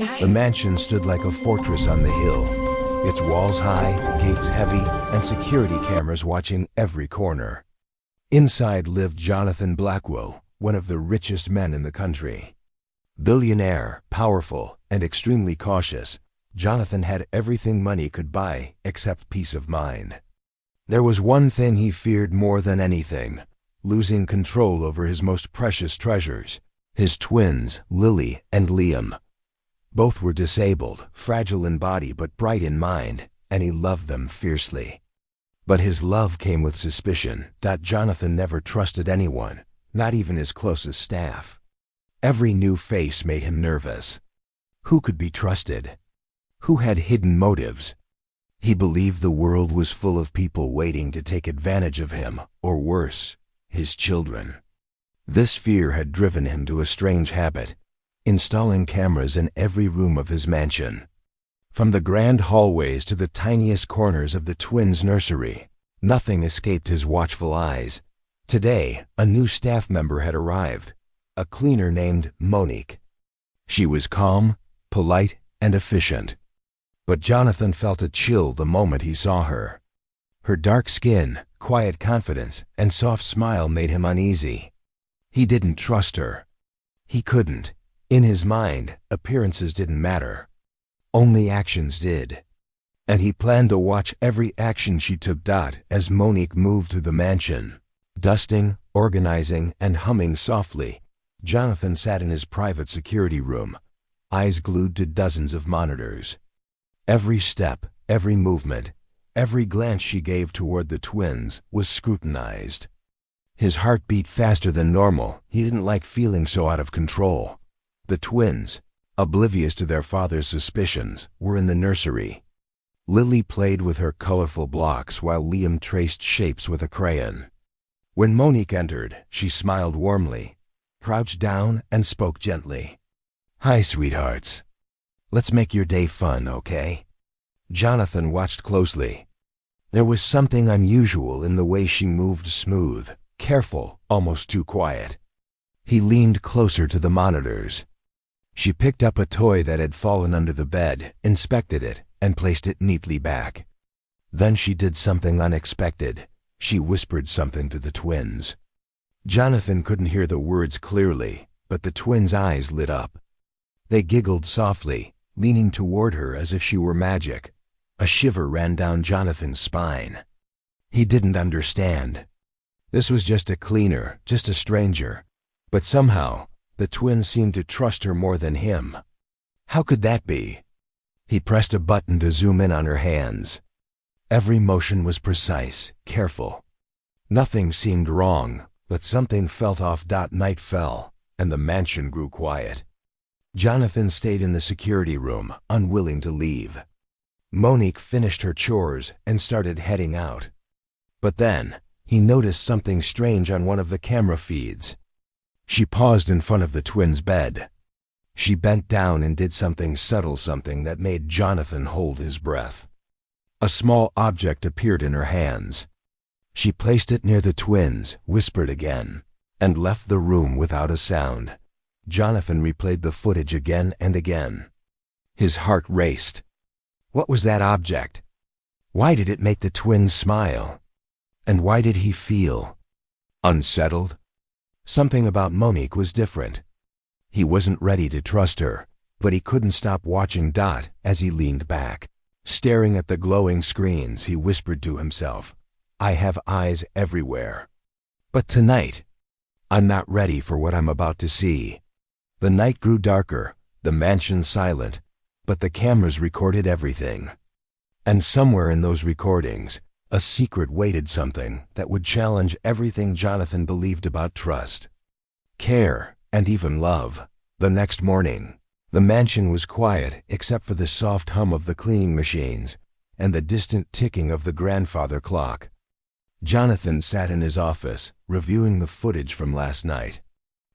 The mansion stood like a fortress on the hill, its walls high, gates heavy, and security cameras watching every corner. Inside lived Jonathan Blackwell, one of the richest men in the country. Billionaire, powerful, and extremely cautious, Jonathan had everything money could buy except peace of mind. There was one thing he feared more than anything: losing control over his most precious treasures, his twins, Lily and Liam. Both were disabled, fragile in body but bright in mind, and he loved them fiercely. But his love came with suspicion that Jonathan never trusted anyone, not even his closest staff. Every new face made him nervous. Who could be trusted? Who had hidden motives? He believed the world was full of people waiting to take advantage of him, or worse, his children. This fear had driven him to a strange habit: installing cameras in every room of his mansion. From the grand hallways to the tiniest corners of the twins' nursery, nothing escaped his watchful eyes. Today, a new staff member had arrived, a cleaner named Monique. She was calm, polite, and efficient. But Jonathan felt a chill the moment he saw her. Her dark skin, quiet confidence, and soft smile made him uneasy. He didn't trust her. He couldn't. In his mind, appearances didn't matter. Only actions did. And he planned to watch every action she took. As Monique moved through the mansion, dusting, organizing, and humming softly, Jonathan sat in his private security room, eyes glued to dozens of monitors. Every step, every movement, every glance she gave toward the twins was scrutinized. His heart beat faster than normal. He didn't like feeling so out of control. The twins, oblivious to their father's suspicions, were in the nursery. Lily played with her colorful blocks while Liam traced shapes with a crayon. When Monique entered, she smiled warmly, crouched down, and spoke gently. "Hi, sweethearts. Let's make your day fun, okay?" Jonathan watched closely. There was something unusual in the way she moved: smooth, careful, almost too quiet. He leaned closer to the monitors. She picked up a toy that had fallen under the bed, inspected it, and placed it neatly back. Then she did something unexpected. She whispered something to the twins. Jonathan couldn't hear the words clearly, but the twins' eyes lit up. They giggled softly, leaning toward her as if she were magic. A shiver ran down Jonathan's spine. He didn't understand. This was just a cleaner, just a stranger. But somehow, the twins seemed to trust her more than him. How could that be? He pressed a button to zoom in on her hands. Every motion was precise, careful. Nothing seemed wrong, but something felt off. Night fell, and the mansion grew quiet. Jonathan stayed in the security room, unwilling to leave. Monique finished her chores and started heading out. But then, he noticed something strange on one of the camera feeds. She paused in front of the twins' bed. She bent down and did something subtle, something that made Jonathan hold his breath. A small object appeared in her hands. She placed it near the twins, whispered again, and left the room without a sound. Jonathan replayed the footage again and again. His heart raced. What was that object? Why did it make the twins smile? And why did he feel unsettled? Something about Monique was different. He wasn't ready to trust her, but he couldn't stop watching. As he leaned back, staring at the glowing screens, he whispered to himself, "I have eyes everywhere. But tonight, I'm not ready for what I'm about to see." The night grew darker, the mansion silent, but the cameras recorded everything. And somewhere in those recordings, a secret waited, something that would challenge everything Jonathan believed about trust, care, and even love. The next morning, the mansion was quiet except for the soft hum of the cleaning machines and the distant ticking of the grandfather clock. Jonathan sat in his office, reviewing the footage from last night.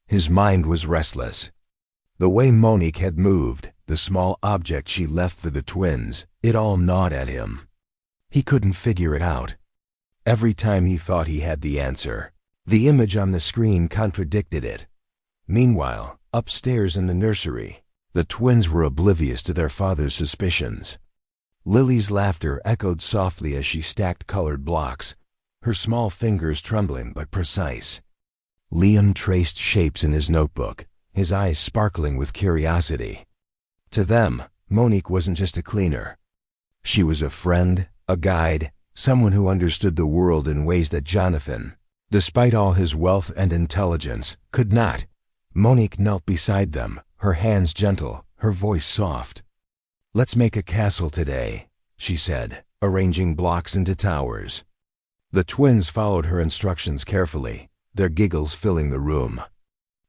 His mind was restless. The way Monique had moved, the small object she left for the twins, it all gnawed at him. He couldn't figure it out. Every time he thought he had the answer, the image on the screen contradicted it. Meanwhile, upstairs in the nursery, The twins were oblivious to their father's suspicions. Lily's laughter echoed softly as she stacked colored blocks, her small fingers trembling but precise. Liam traced shapes in his notebook, his eyes sparkling with curiosity. To them, Monique wasn't just a cleaner. She was a friend, a guide, someone who understood the world in ways that Jonathan, despite all his wealth and intelligence, could not. Monique knelt beside them, her hands gentle, her voice soft. "Let's make a castle today," she said, arranging blocks into towers. The twins followed her instructions carefully, their giggles filling the room.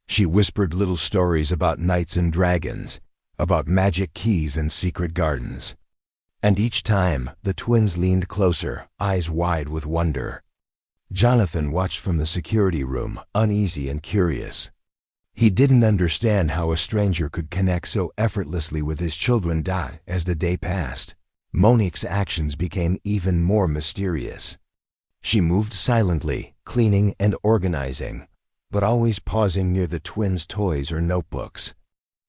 She whispered little stories about knights and dragons, about magic keys and secret gardens. And each time, the twins leaned closer, eyes wide with wonder. Jonathan watched from the security room, uneasy and curious. He didn't understand how a stranger could connect so effortlessly with his children. As the day passed, Monique's actions became even more mysterious. She moved silently, cleaning and organizing, but always pausing near the twins' toys or notebooks.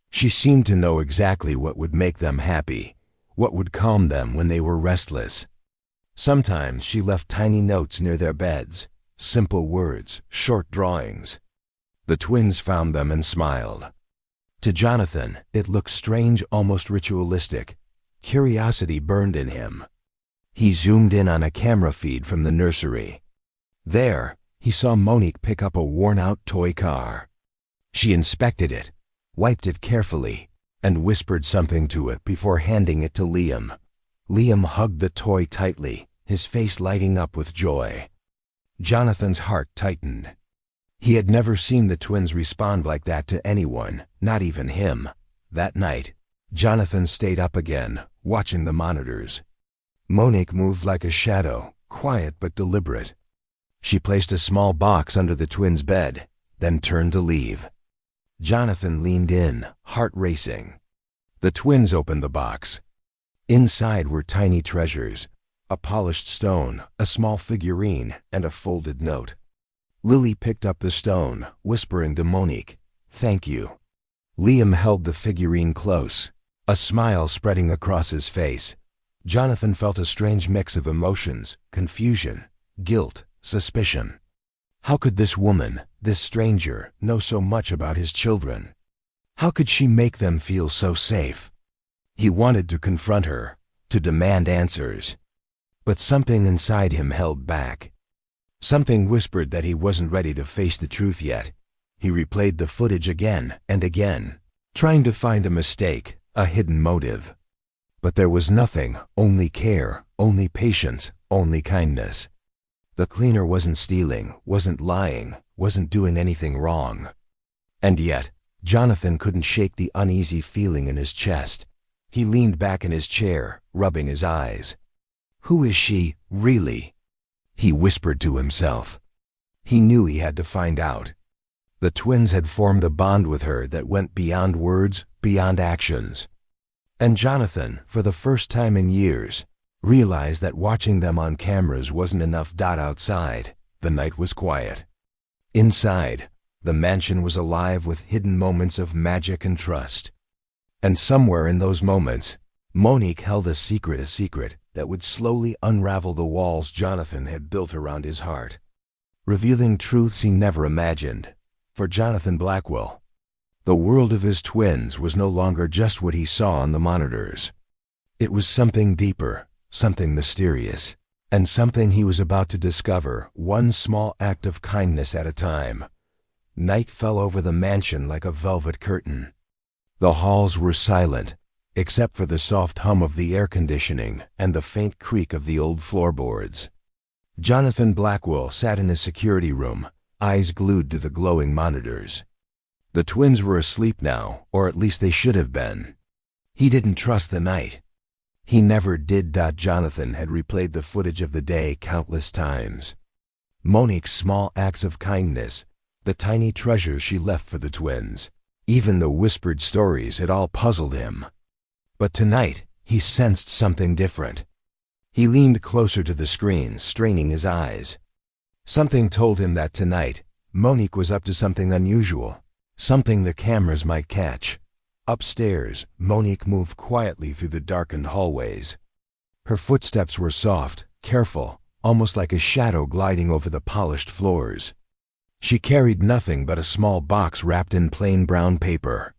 She seemed to know exactly what would make them happy, what would calm them when they were restless. Sometimes she left tiny notes near their beds, simple words, short drawings. The twins found them and smiled. To Jonathan, it looked strange, almost ritualistic. Curiosity burned in him. He zoomed in on a camera feed from the nursery. There, he saw Monique pick up a worn-out toy car. She inspected it, wiped it carefully, and whispered something to it before handing it to Liam. Liam hugged the toy tightly, his face lighting up with joy. Jonathan's heart tightened. He had never seen the twins respond like that to anyone, not even him. That night, Jonathan stayed up again, watching the monitors. Monique moved like a shadow, quiet but deliberate. She placed a small box under the twins' bed, then turned to leave. Jonathan leaned in, heart racing. The twins opened the box. Inside were tiny treasures, a polished stone, a small figurine, and a folded note. Lily picked up the stone, whispering to Monique, "Thank you." Liam held the figurine close, a smile spreading across his face. Jonathan felt a strange mix of emotions, confusion, guilt, suspicion. How could this woman, this stranger, know so much about his children? How could she make them feel so safe? He wanted to confront her, to demand answers. But something inside him held back. Something whispered that he wasn't ready to face the truth yet. He replayed the footage again and again, trying to find a mistake, a hidden motive. But there was nothing, only care, only patience, only kindness. The cleaner wasn't stealing, wasn't lying, wasn't doing anything wrong. And yet, Jonathan couldn't shake the uneasy feeling in his chest. He leaned back in his chair, rubbing his eyes. Who is she, really? He whispered to himself. He knew he had to find out. The twins had formed a bond with her that went beyond words, beyond actions. And Jonathan, for the first time in years, realized that watching them on cameras wasn't enough. Outside, the night was quiet. Inside, the mansion was alive with hidden moments of magic and trust. And somewhere in those moments, Monique held a secret that would slowly unravel the walls Jonathan had built around his heart, revealing truths he never imagined. For Jonathan Blackwell, the world of his twins was no longer just what he saw on the monitors. It was something deeper, something mysterious, and something he was about to discover, one small act of kindness at a time. Night fell over the mansion like a velvet curtain. The halls were silent, except for the soft hum of the air conditioning and the faint creak of the old floorboards. Jonathan Blackwell sat in his security room, eyes glued to the glowing monitors. The twins were asleep now, or at least they should have been. He didn't trust the night. He never did. Jonathan had replayed the footage of the day countless times. Monique's small acts of kindness, the tiny treasures she left for the twins, even the whispered stories, it all puzzled him. But tonight, he sensed something different. He leaned closer to the screen, straining his eyes. Something told him that tonight, Monique was up to something unusual, something the cameras might catch. Upstairs, Monique moved quietly through the darkened hallways. Her footsteps were soft, careful, almost like a shadow gliding over the polished floors. She carried nothing but a small box wrapped in plain brown paper.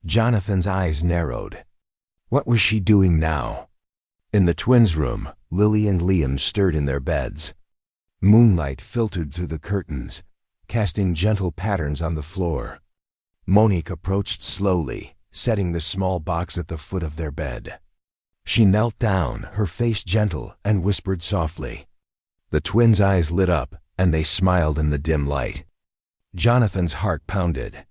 Jonathan's eyes narrowed. What was she doing now? In the twins' room, Lily and Liam stirred in their beds. Moonlight filtered through the curtains, casting gentle patterns on the floor. Monique approached slowly, setting the small box at the foot of their bed. She knelt down, her face gentle, and whispered softly. The twins' eyes lit up, and they smiled in the dim light. Jonathan's heart pounded.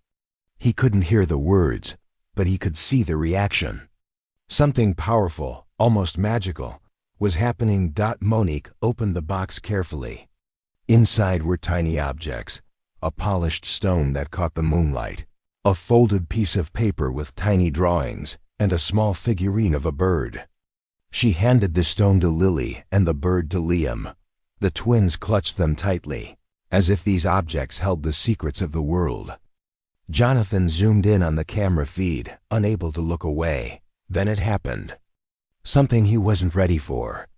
He couldn't hear the words, but he could see the reaction. Something powerful, almost magical, was happening. Monique opened the box carefully. Inside were tiny objects, a polished stone that caught the moonlight, a folded piece of paper with tiny drawings, and a small figurine of a bird. She handed the stone to Lily and the bird to Liam. The twins clutched them tightly, as if these objects held the secrets of the world. Jonathan zoomed in on the camera feed, unable to look away. Then it happened. Something he wasn't ready for.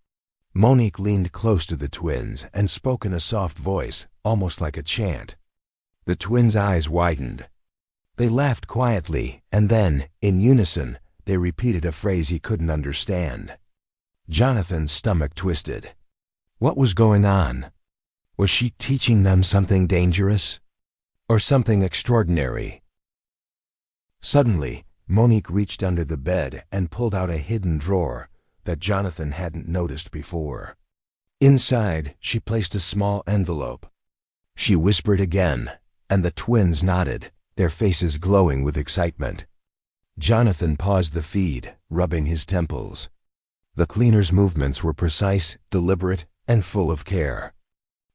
Monique leaned close to the twins and spoke in a soft voice, almost like a chant. The twins' eyes widened. They laughed quietly, and then, in unison, they repeated a phrase he couldn't understand. Jonathan's stomach twisted. What was going on? Was she teaching them something dangerous? Or something extraordinary? Suddenly, Monique reached under the bed and pulled out a hidden drawer that Jonathan hadn't noticed before. Inside, she placed a small envelope. She whispered again, and the twins nodded, their faces glowing with excitement. Jonathan paused the feed, rubbing his temples. The cleaner's movements were precise, deliberate, and full of care.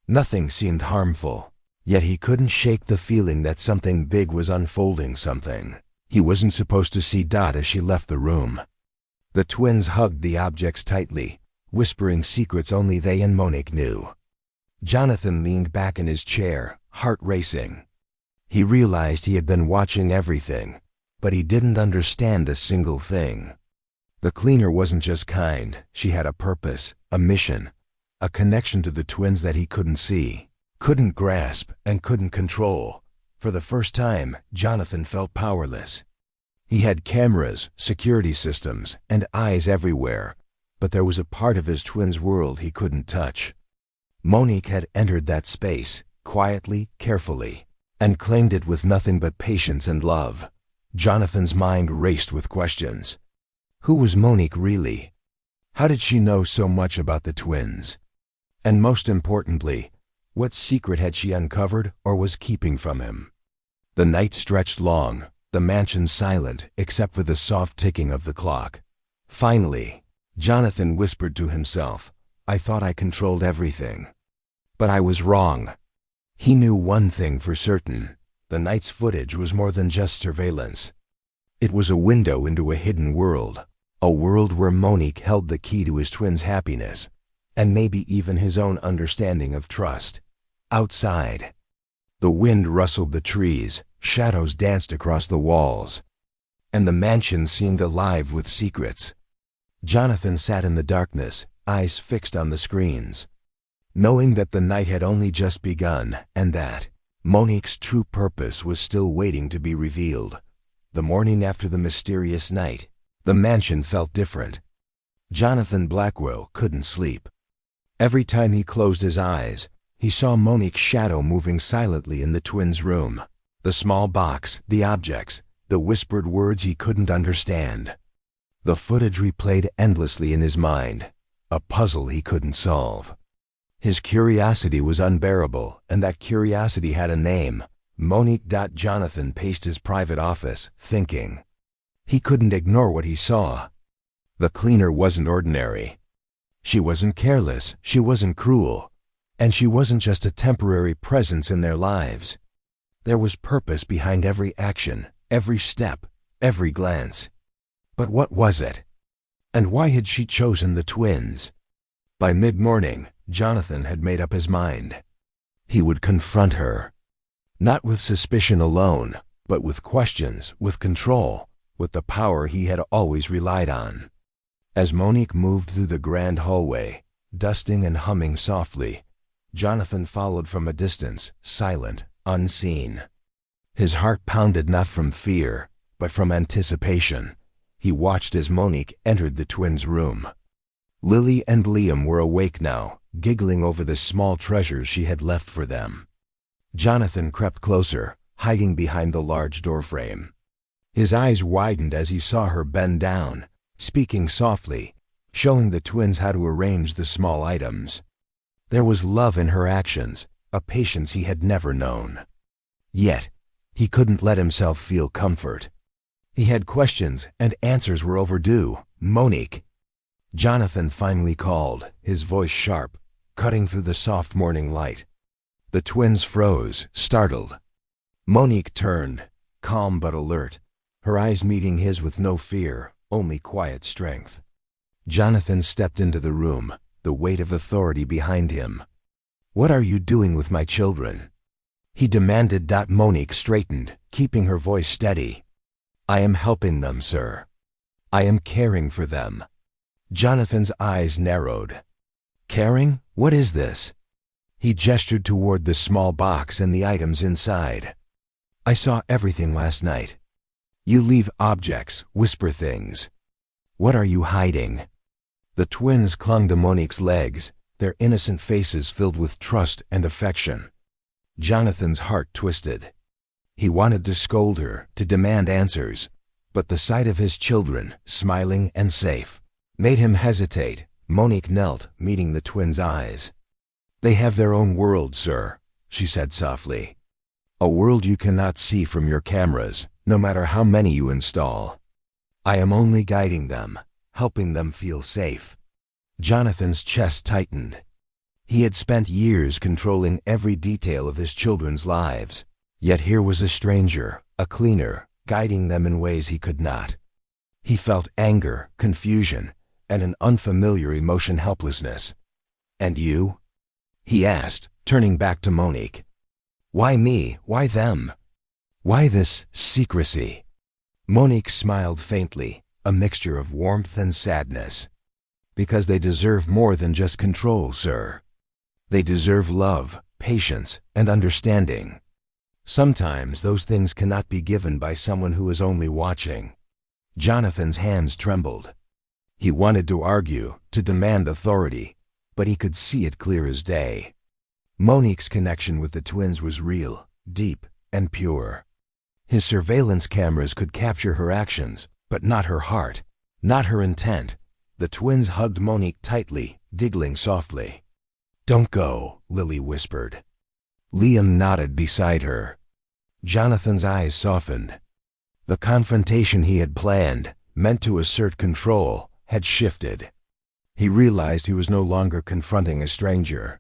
Nothing seemed harmful, yet he couldn't shake the feeling that something big was unfolding. Something he wasn't supposed to see. As she left the room, the twins hugged the objects tightly, whispering secrets only they and Monique knew. Jonathan leaned back in his chair, heart racing. He realized he had been watching everything, but he didn't understand a single thing. The cleaner wasn't just kind, she had a purpose, a mission, a connection to the twins that he couldn't see, couldn't grasp, and couldn't control. For the first time, Jonathan felt powerless. He had cameras, security systems, and eyes everywhere, but there was a part of his twins' world he couldn't touch. Monique had entered that space, quietly, carefully, and claimed it with nothing but patience and love. Jonathan's mind raced with questions. Who was Monique really? How did she know so much about the twins? And most importantly, what secret had she uncovered or was keeping from him? The night stretched long, the mansion silent except for the soft ticking of the clock. Finally, Jonathan whispered to himself, I thought I controlled everything. But I was wrong. He knew one thing for certain. The night's footage was more than just surveillance. It was a window into a hidden world, a world where Monique held the key to his twins' happiness, and maybe even his own understanding of trust. Outside, the wind rustled the trees, shadows danced across the walls, and the mansion seemed alive with secrets. Jonathan sat in the darkness, eyes fixed on the screens, knowing that the night had only just begun and that Monique's true purpose was still waiting to be revealed. The morning after the mysterious night, the mansion felt different. Jonathan Blackwell couldn't sleep. Every time he closed his eyes, he saw Monique's shadow moving silently in the twins' room. The small box, the objects, the whispered words he couldn't understand. The footage replayed endlessly in his mind, a puzzle he couldn't solve. His curiosity was unbearable, and that curiosity had a name. Monique. Jonathan paced his private office, thinking. He couldn't ignore what he saw. The cleaner wasn't ordinary. She wasn't careless, she wasn't cruel, and she wasn't just a temporary presence in their lives. There was purpose behind every action, every step, every glance. But what was it? And why had she chosen the twins? By mid-morning, Jonathan had made up his mind. He would confront her. Not with suspicion alone, but with questions, with control, with the power he had always relied on. As Monique moved through the grand hallway, dusting and humming softly, Jonathan followed from a distance, silent, unseen. His heart pounded not from fear, but from anticipation. He watched as Monique entered the twins' room. Lily and Liam were awake now, giggling over the small treasures she had left for them. Jonathan crept closer, hiding behind the large doorframe. His eyes widened as he saw her bend down, speaking softly, showing the twins how to arrange the small items. There was love in her actions, a patience he had never known. Yet, he couldn't let himself feel comfort. He had questions, and answers were overdue. "Monique." Jonathan finally called, his voice sharp, cutting through the soft morning light. The twins froze, startled. Monique turned, calm but alert, her eyes meeting his with no fear, only quiet strength. Jonathan stepped into the room, the weight of authority behind him. "What are you doing with my children?" he demanded. Monique straightened, keeping her voice steady. "I am helping them, sir. I am caring for them." Jonathan's eyes narrowed. "Caring? What is this?" He gestured toward the small box and the items inside. "I saw everything last night. You leave objects, whisper things. What are you hiding?" The twins clung to Monique's legs, their innocent faces filled with trust and affection. Jonathan's heart twisted. He wanted to scold her, to demand answers, but the sight of his children, smiling and safe, made him hesitate. Monique knelt, meeting the twins' eyes. "They have their own world, sir," she said softly. "A world you cannot see from your cameras, no matter how many you install. I am only guiding them, helping them feel safe." Jonathan's chest tightened. He had spent years controlling every detail of his children's lives, yet here was a stranger, a cleaner, guiding them in ways he could not. He felt anger, confusion, and an unfamiliar emotion, helplessness. "And you?" he asked, turning back to Monique. "Why me? Why them? Why this secrecy?" Monique smiled faintly, a mixture of warmth and sadness. "Because they deserve more than just control, sir. They deserve love, patience, and understanding. Sometimes those things cannot be given by someone who is only watching." Jonathan's hands trembled. He wanted to argue, to demand authority, but he could see it clear as day. Monique's connection with the twins was real, deep, and pure. His surveillance cameras could capture her actions, but not her heart, not her intent. The twins hugged Monique tightly, giggling softly. "Don't go," Lily whispered. Liam nodded beside her. Jonathan's eyes softened. The confrontation he had planned, meant to assert control, had shifted. He realized he was no longer confronting a stranger.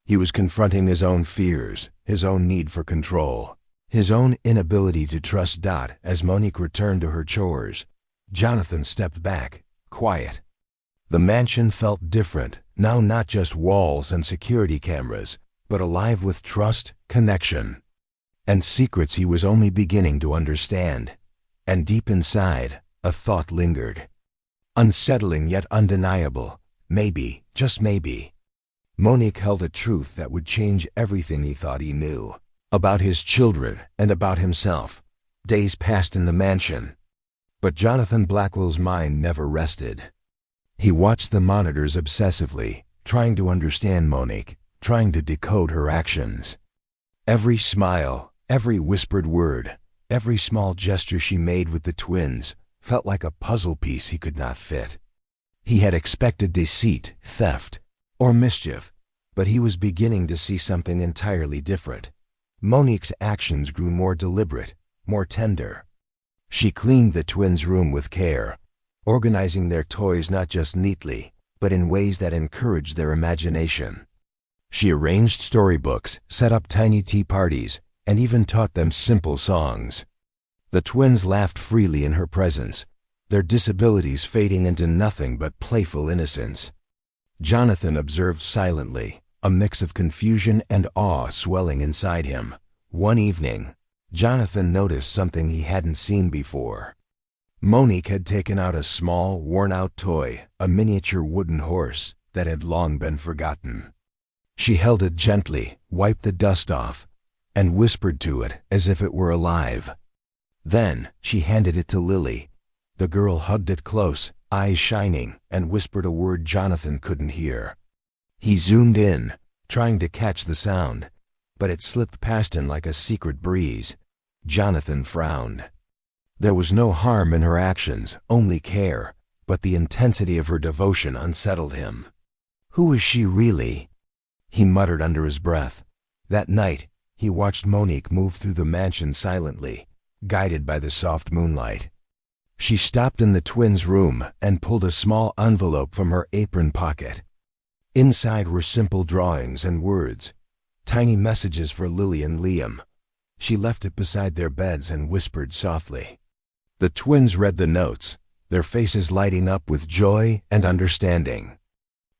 He was confronting his own fears, his own need for control, his own inability to trust. As Monique returned to her chores, Jonathan stepped back, quiet. The mansion felt different, now not just walls and security cameras, but alive with trust, connection, and secrets he was only beginning to understand. And deep inside, a thought lingered. Unsettling yet undeniable. Maybe, just maybe, Monique held a truth that would change everything he thought he knew. About his children and about himself. Days passed in the mansion. But Jonathan Blackwell's mind never rested. He watched the monitors obsessively, trying to understand Monique, trying to decode her actions. Every smile, every whispered word, every small gesture she made with the twins felt like a puzzle piece he could not fit. He had expected deceit, theft, or mischief, but he was beginning to see something entirely different. Monique's actions grew more deliberate, more tender. She cleaned the twins' room with care, organizing their toys not just neatly, but in ways that encouraged their imagination. She arranged storybooks, set up tiny tea parties, and even taught them simple songs. The twins laughed freely in her presence, their disabilities fading into nothing but playful innocence. Jonathan observed silently, a mix of confusion and awe swelling inside him. One evening, Jonathan noticed something he hadn't seen before. Monique had taken out a small, worn-out toy, a miniature wooden horse that had long been forgotten. She held it gently, wiped the dust off, and whispered to it as if it were alive. Then she handed it to Lily. The girl hugged it close, eyes shining, and whispered a word Jonathan couldn't hear. He zoomed in, trying to catch the sound, but it slipped past him like a secret breeze. Jonathan frowned. There was no harm in her actions, only care, but the intensity of her devotion unsettled him. Who was she really? He muttered under his breath. That night, he watched Monique move through the mansion silently, guided by the soft moonlight. She stopped in the twins' room and pulled a small envelope from her apron pocket. Inside were simple drawings and words, tiny messages for Lily and Liam. She left it beside their beds and whispered softly. The twins read the notes, their faces lighting up with joy and understanding.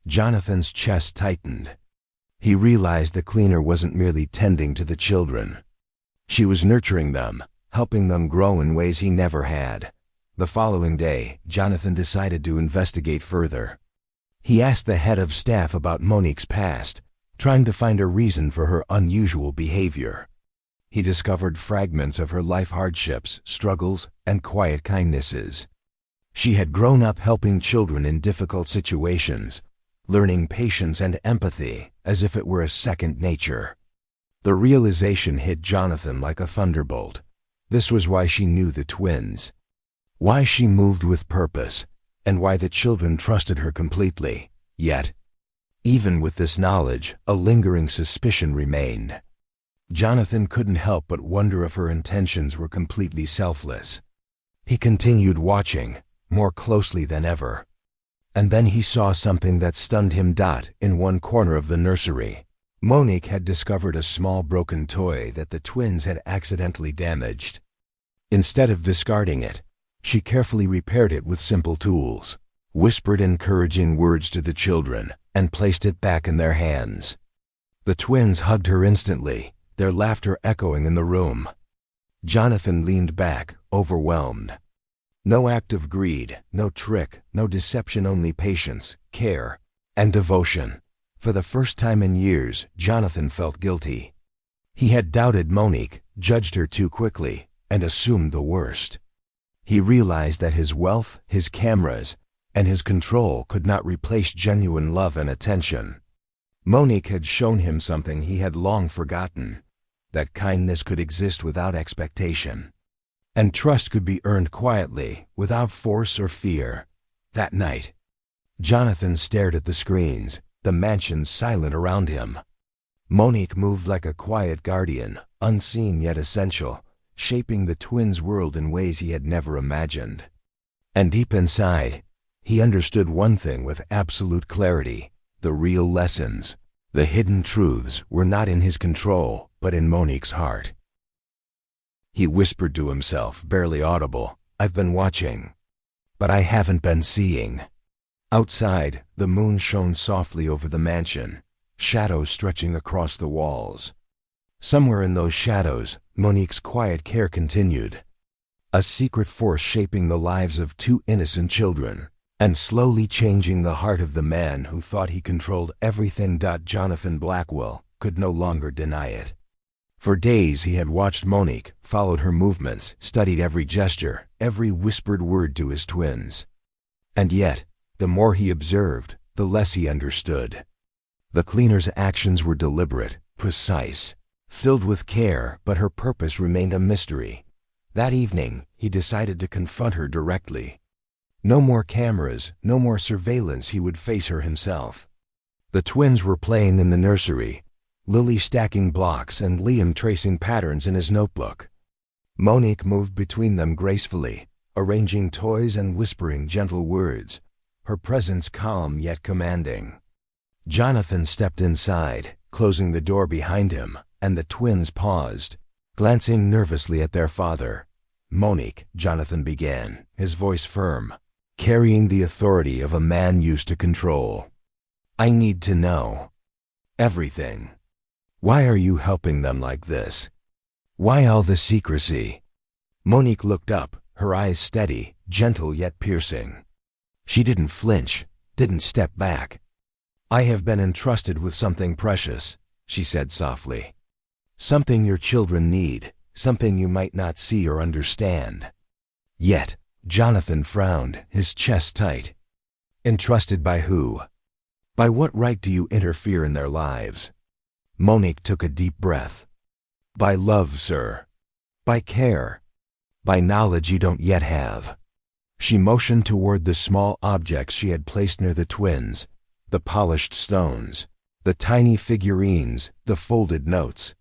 Jonathan's chest tightened. He realized the cleaner wasn't merely tending to the children. She was nurturing them, helping them grow in ways he never had. The following day, Jonathan decided to investigate further. He asked the head of staff about Monique's past, trying to find a reason for her unusual behavior. He discovered fragments of her life hardships, struggles, and quiet kindnesses. She had grown up helping children in difficult situations, learning patience and empathy as if it were a second nature. The realization hit Jonathan like a thunderbolt. This was why she knew the twins, why she moved with purpose, and why the children trusted her completely. Yet, even with this knowledge, a lingering suspicion remained. Jonathan couldn't help but wonder if her intentions were completely selfless. He continued watching, more closely than ever. And then he saw something that stunned him. In one corner of the nursery, Monique had discovered a small broken toy that the twins had accidentally damaged. Instead of discarding it, she carefully repaired it with simple tools, whispered encouraging words to the children, and placed it back in their hands. The twins hugged her instantly, their laughter echoing in the room. Jonathan leaned back, overwhelmed. No act of greed, no trick, no deception, only patience, care, and devotion. For the first time in years, Jonathan felt guilty. He had doubted Monique, judged her too quickly, and assumed the worst. He realized that his wealth, his cameras, and his control could not replace genuine love and attention. Monique had shown him something he had long forgotten, that kindness could exist without expectation, and trust could be earned quietly, without force or fear. That night, Jonathan stared at the screens, the mansion silent around him. Monique moved like a quiet guardian, unseen yet essential, shaping the twins' world in ways he had never imagined. And deep inside, he understood one thing with absolute clarity: the real lessons, the hidden truths, were not in his control, but in Monique's heart. He whispered to himself, barely audible, "I've been watching, but I haven't been seeing." Outside, the moon shone softly over the mansion, shadows stretching across the walls. Somewhere in those shadows, Monique's quiet care continued. A secret force shaping the lives of two innocent children, and slowly changing the heart of the man who thought he controlled everything. Jonathan Blackwell could no longer deny it. For days he had watched Monique, followed her movements, studied every gesture, every whispered word to his twins. And yet, the more he observed, the less he understood. The cleaner's actions were deliberate, precise, filled with care, but her purpose remained a mystery. That evening, he decided to confront her directly. No more cameras, no more surveillance. He would face her himself. The twins were playing in the nursery, Lily stacking blocks and Liam tracing patterns in his notebook. Monique moved between them gracefully, arranging toys and whispering gentle words, her presence calm yet commanding. Jonathan stepped inside, closing the door behind him, and the twins paused, glancing nervously at their father. "Monique," Jonathan began, his voice firm, carrying the authority of a man used to control. "I need to know everything. Why are you helping them like this? Why all the secrecy?" Monique looked up, her eyes steady, gentle yet piercing. She didn't flinch, didn't step back. "I have been entrusted with something precious," she said softly. "Something your children need, something you might not see or understand." Yet, Jonathan frowned, his chest tight. "Entrusted by who? By what right do you interfere in their lives?" Monique took a deep breath. "By love, sir. By care. By knowledge you don't yet have." She motioned toward the small objects she had placed near the twins, the polished stones, the tiny figurines, the folded notes.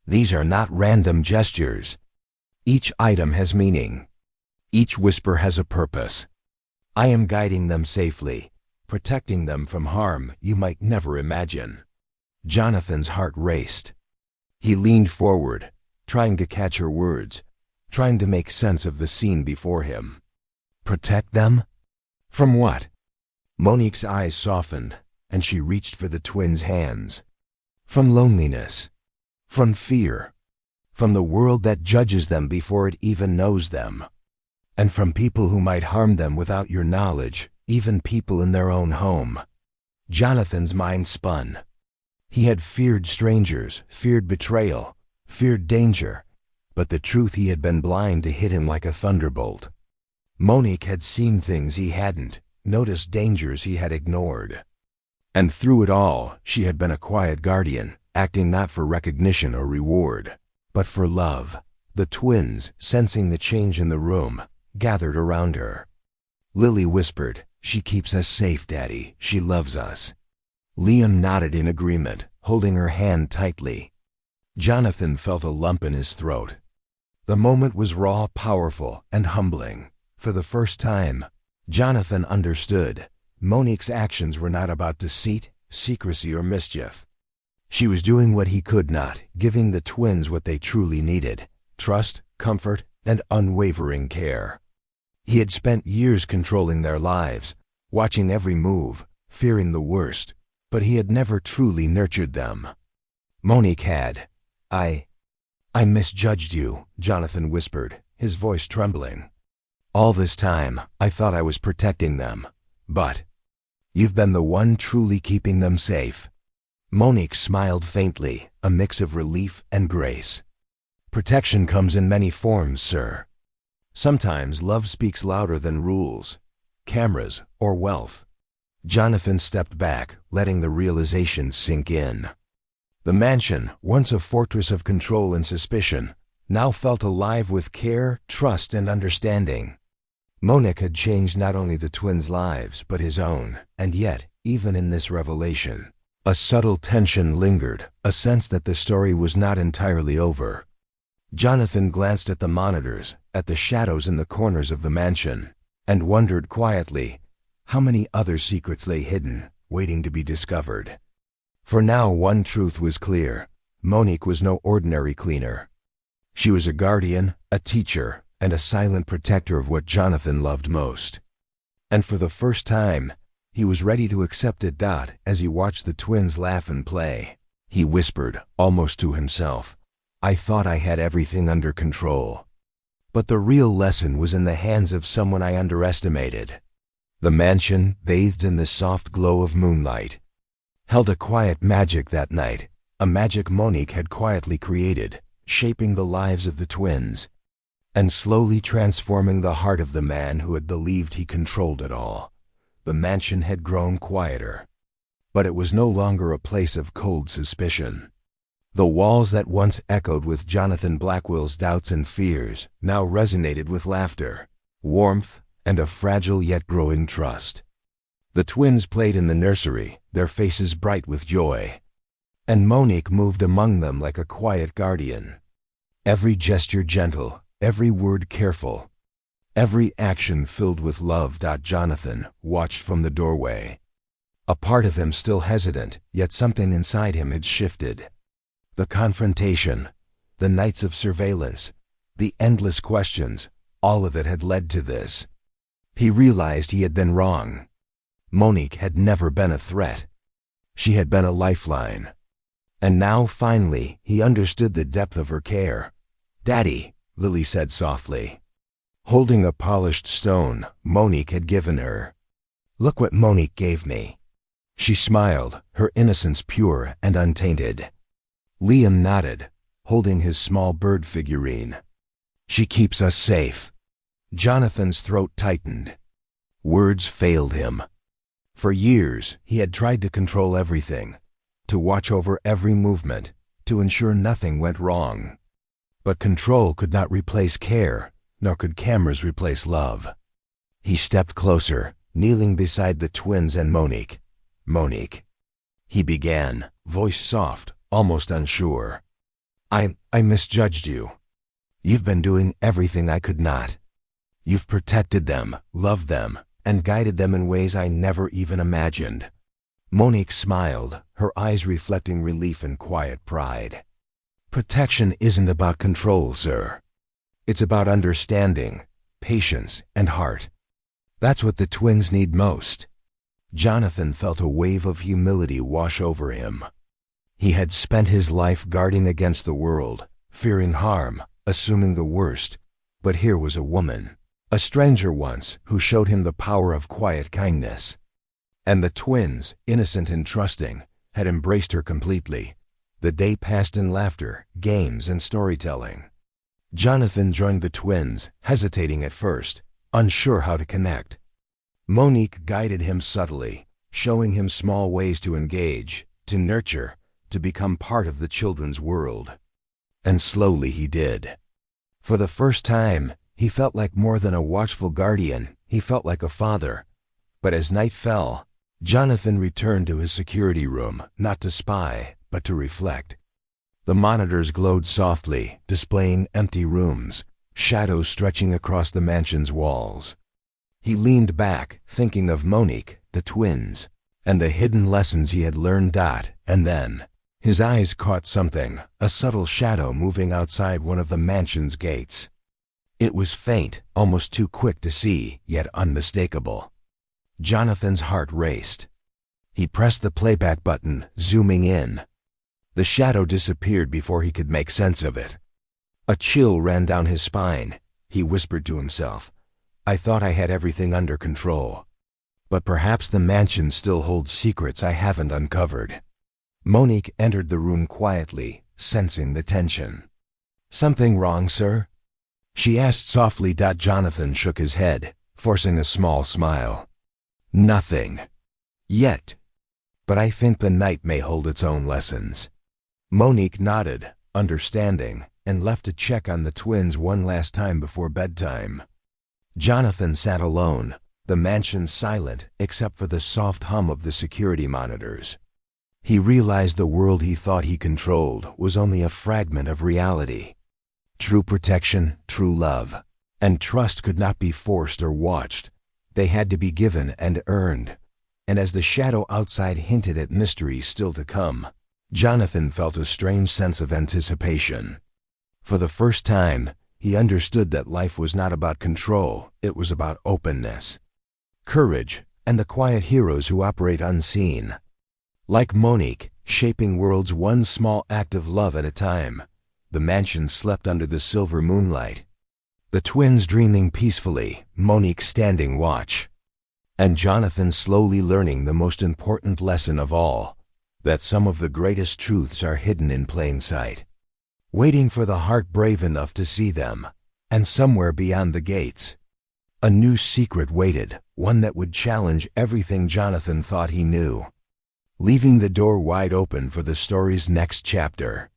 "These are not random gestures. Each item has meaning. Each whisper has a purpose. I am guiding them safely, protecting them from harm you might never imagine." Jonathan's heart raced. He leaned forward, trying to catch her words, trying to make sense of the scene before him. Protect them? From what? Monique's eyes softened, and she reached for the twins' hands. From loneliness. From fear. From the world that judges them before it even knows them. And from people who might harm them without your knowledge, even people in their own home. Jonathan's mind spun. He had feared strangers, feared betrayal, feared danger, but the truth he had been blind to hit him like a thunderbolt. Monique had seen things he hadn't, noticed dangers he had ignored. And through it all, she had been a quiet guardian, acting not for recognition or reward, but for love. The twins, sensing the change in the room, gathered around her. Lily whispered, "She keeps us safe, Daddy. She loves us." Liam nodded in agreement, holding her hand tightly. Jonathan felt a lump in his throat. The moment was raw, powerful, and humbling. For the first time, Jonathan understood. Monique's actions were not about deceit, secrecy, or mischief. She was doing what he could not, giving the twins what they truly needed: trust, comfort, and unwavering care. He had spent years controlling their lives, watching every move, fearing the worst, but he had never truly nurtured them. Monique had. I misjudged you," Jonathan whispered, his voice trembling. "All this time, I thought I was protecting them, but you've been the one truly keeping them safe." Monique smiled faintly, a mix of relief and grace. "Protection comes in many forms, sir. Sometimes love speaks louder than rules, cameras, or wealth." Jonathan stepped back, letting the realization sink in. The mansion, once a fortress of control and suspicion, now felt alive with care, trust, and understanding. Monique had changed not only the twins' lives, but his own, and yet, even in this revelation, a subtle tension lingered, a sense that the story was not entirely over. Jonathan glanced at the monitors, at the shadows in the corners of the mansion, and wondered quietly how many other secrets lay hidden, waiting to be discovered. For now one truth was clear: Monique was no ordinary cleaner. She was a guardian, a teacher, and a silent protector of what Jonathan loved most. And for the first time, he was ready to accept it. As he watched the twins laugh and play, he whispered, almost to himself, "I thought I had everything under control. But the real lesson was in the hands of someone I underestimated." The mansion, bathed in the soft glow of moonlight, held a quiet magic that night, a magic Monique had quietly created, shaping the lives of the twins, and slowly transforming the heart of the man who had believed he controlled it all. The mansion had grown quieter, but it was no longer a place of cold suspicion. The walls that once echoed with Jonathan Blackwell's doubts and fears now resonated with laughter, warmth, and a fragile yet growing trust. The twins played in the nursery, their faces bright with joy, and Monique moved among them like a quiet guardian. Every gesture gentle, every word careful, every action filled with love. Jonathan watched from the doorway. A part of him still hesitant, yet something inside him had shifted. The confrontation, the nights of surveillance, the endless questions, all of it had led to this. He realized he had been wrong. Monique had never been a threat. She had been a lifeline. And now, finally, he understood the depth of her care. "Daddy," Lily said softly. holding a polished stone Monique had given her. "Look what Monique gave me." She smiled, her innocence pure and untainted. Liam nodded, holding his small bird figurine. "She keeps us safe." Jonathan's throat tightened. Words failed him. For years, he had tried to control everything, to watch over every movement, to ensure nothing went wrong. But control could not replace care, nor could cameras replace love. He stepped closer, kneeling beside the twins and Monique. "Monique," he began, voice soft, almost unsure. I misjudged you. You've been doing everything I could not. You've protected them, loved them, and guided them in ways I never even imagined." Monique smiled, her eyes reflecting relief and quiet pride. "Protection isn't about control, sir. It's about understanding, patience, and heart. That's what the twins need most." Jonathan felt a wave of humility wash over him. He had spent his life guarding against the world, fearing harm, assuming the worst. But here was a woman, a stranger once, who showed him the power of quiet kindness. And the twins, innocent and trusting, had embraced her completely. The day passed in laughter, games, and storytelling. Jonathan joined the twins, hesitating at first, unsure how to connect. Monique guided him subtly, showing him small ways to engage, to nurture, to become part of the children's world. And slowly he did. For the first time, he felt like more than a watchful guardian, he felt like a father. But as night fell, Jonathan returned to his security room, not to spy, but to reflect. The monitors glowed softly, displaying empty rooms, shadows stretching across the mansion's walls. He leaned back, thinking of Monique, the twins, and the hidden lessons he had learned. And then, his eyes caught something, a subtle shadow moving outside one of the mansion's gates. It was faint, almost too quick to see, yet unmistakable. Jonathan's heart raced. He pressed the playback button, zooming in. The shadow disappeared before he could make sense of it. A chill ran down his spine. He whispered to himself, "I thought I had everything under control. But perhaps the mansion still holds secrets I haven't uncovered." Monique entered the room quietly, sensing the tension. "Something wrong, sir?" she asked softly. Jonathan shook his head, forcing a small smile. "Nothing. Yet. But I think the night may hold its own lessons." Monique nodded, understanding, and left to check on the twins one last time before bedtime. Jonathan sat alone, the mansion silent except for the soft hum of the security monitors. He realized the world he thought he controlled was only a fragment of reality. True protection, true love, and trust could not be forced or watched. They had to be given and earned. And as the shadow outside hinted at mysteries still to come, Jonathan felt a strange sense of anticipation. For the first time, he understood that life was not about control, it was about openness, courage, and the quiet heroes who operate unseen. Like Monique, shaping worlds one small act of love at a time, the mansion slept under the silver moonlight. The twins dreaming peacefully, Monique standing watch. And Jonathan slowly learning the most important lesson of all, that some of the greatest truths are hidden in plain sight, waiting for the heart brave enough to see them. And somewhere beyond the gates, a new secret waited, one that would challenge everything Jonathan thought he knew, leaving the door wide open for the story's next chapter.